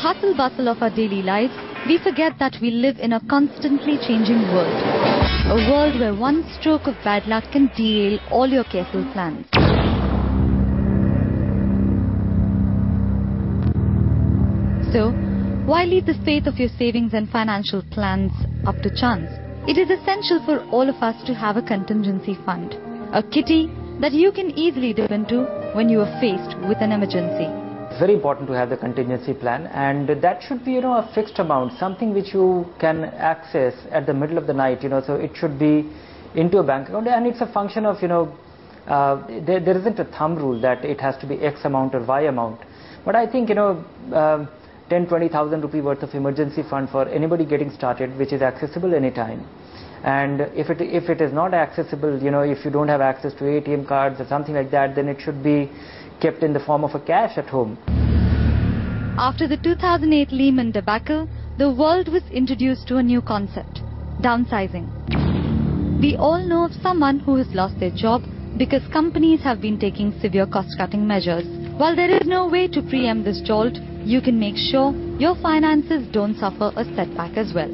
hustle bustle of our daily lives, we forget that we live in a constantly changing world. A world where one stroke of bad luck can derail all your careful plans. So, why leave the fate of your savings and financial plans up to chance? It is essential for all of us to have a contingency fund, a kitty that you can easily dip into when you are faced with an emergency. It's very important to have the contingency plan, and that should be, a fixed amount, something which you can access at the middle of the night, so it should be into a bank account, and it's a function of, there isn't a thumb rule that it has to be X amount or Y amount. But I think, 10,000-20,000 rupee worth of emergency fund for anybody getting started, which is accessible anytime. And if it is not accessible, if you don't have access to ATM cards or something like that, then it should be kept in the form of a cash at home. After the 2008 Lehman debacle, the world was introduced to a new concept, downsizing. We all know of someone who has lost their job because companies have been taking severe cost-cutting measures. While there is no way to preempt this jolt, you can make sure your finances don't suffer a setback as well.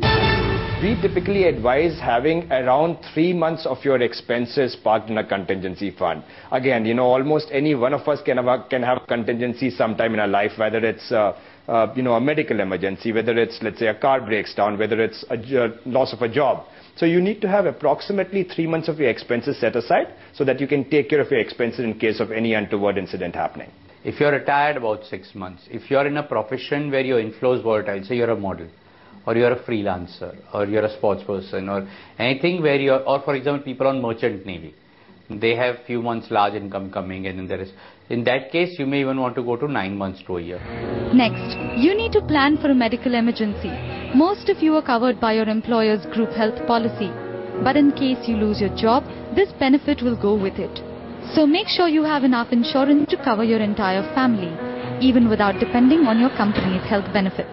We typically advise having around 3 months of your expenses parked in a contingency fund. Again, almost any one of us can have a contingency sometime in our life, whether it's a medical emergency, whether it's, let's say, a car breaks down, whether it's a loss of a job. So you need to have approximately 3 months of your expenses set aside so that you can take care of your expenses in case of any untoward incident happening. If you're retired, about 6 months. If you're in a profession where your inflow is volatile, say you're a model, or you're a freelancer, or you're a sports person, or anything where you're, or for example, people on merchant navy, they have few months large income coming in, and there is, in that case, you may even want to go to 9 months to a year. Next, you need to plan for a medical emergency. Most of you are covered by your employer's group health policy, but in case you lose your job, this benefit will go with it. So make sure you have enough insurance to cover your entire family, even without depending on your company's health benefits.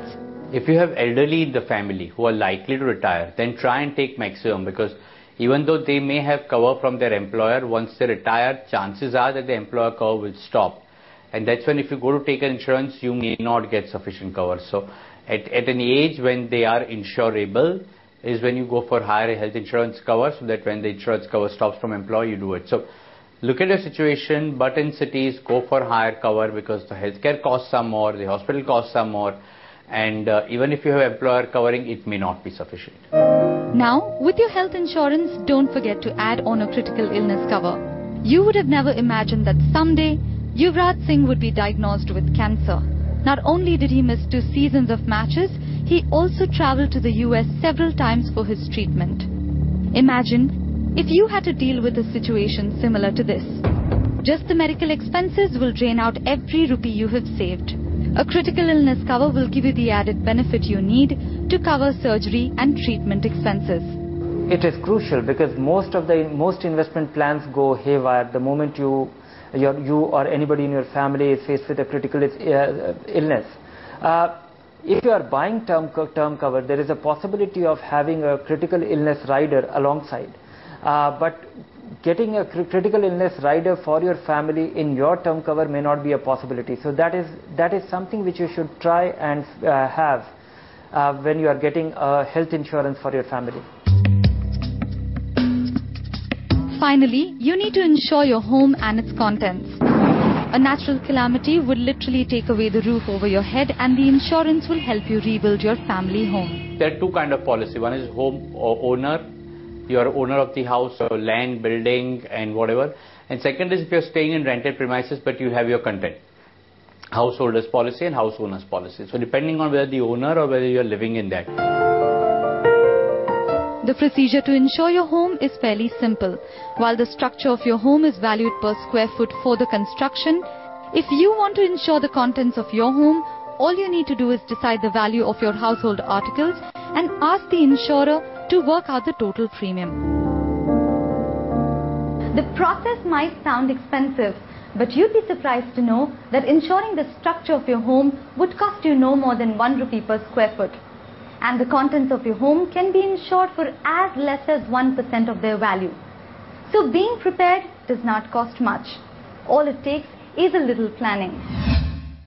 If you have elderly in the family who are likely to retire, then try and take maximum, because even though they may have cover from their employer, once they retire, chances are that the employer cover will stop. And that's when if you go to take an insurance, you may not get sufficient cover. So at an age when they are insurable is when you go for higher health insurance cover, so that when the insurance cover stops from employer, you do it. So look at your situation, but in cities, go for higher cover because the healthcare costs some more, the hospital costs some more, and even if you have employer covering, it may not be sufficient. Now, with your health insurance, don't forget to add on a critical illness cover. You would have never imagined that someday, Yuvraj Singh would be diagnosed with cancer. Not only did he miss 2 seasons of matches, he also travelled to the US several times for his treatment. Imagine if you had to deal with a situation similar to this. Just the medical expenses will drain out every rupee you have saved. A critical illness cover will give you the added benefit you need to cover surgery and treatment expenses. It is crucial because most investment plans go haywire the moment you or anybody in your family is faced with a critical illness. If you are buying term cover, there is a possibility of having a critical illness rider alongside. But getting a critical illness rider for your family in your term cover may not be a possibility. So that is something which you should try and have when you are getting health insurance for your family. Finally, you need to insure your home and its contents. A natural calamity would literally take away the roof over your head, and the insurance will help you rebuild your family home. There are 2 kinds of policy. One is home owner. You are owner of the house or land, building and whatever. And second is if you are staying in rented premises but you have your content. Householder's policy and house owner's policy. So depending on whether the owner or whether you are living in that. The procedure to insure your home is fairly simple. While the structure of your home is valued per square foot for the construction, if you want to insure the contents of your home, all you need to do is decide the value of your household articles and ask the insurer to work out the total premium. The process might sound expensive, but you'd be surprised to know that insuring the structure of your home would cost you no more than 1 rupee per square foot. And the contents of your home can be insured for as less as 1% of their value. So being prepared does not cost much. All it takes is a little planning.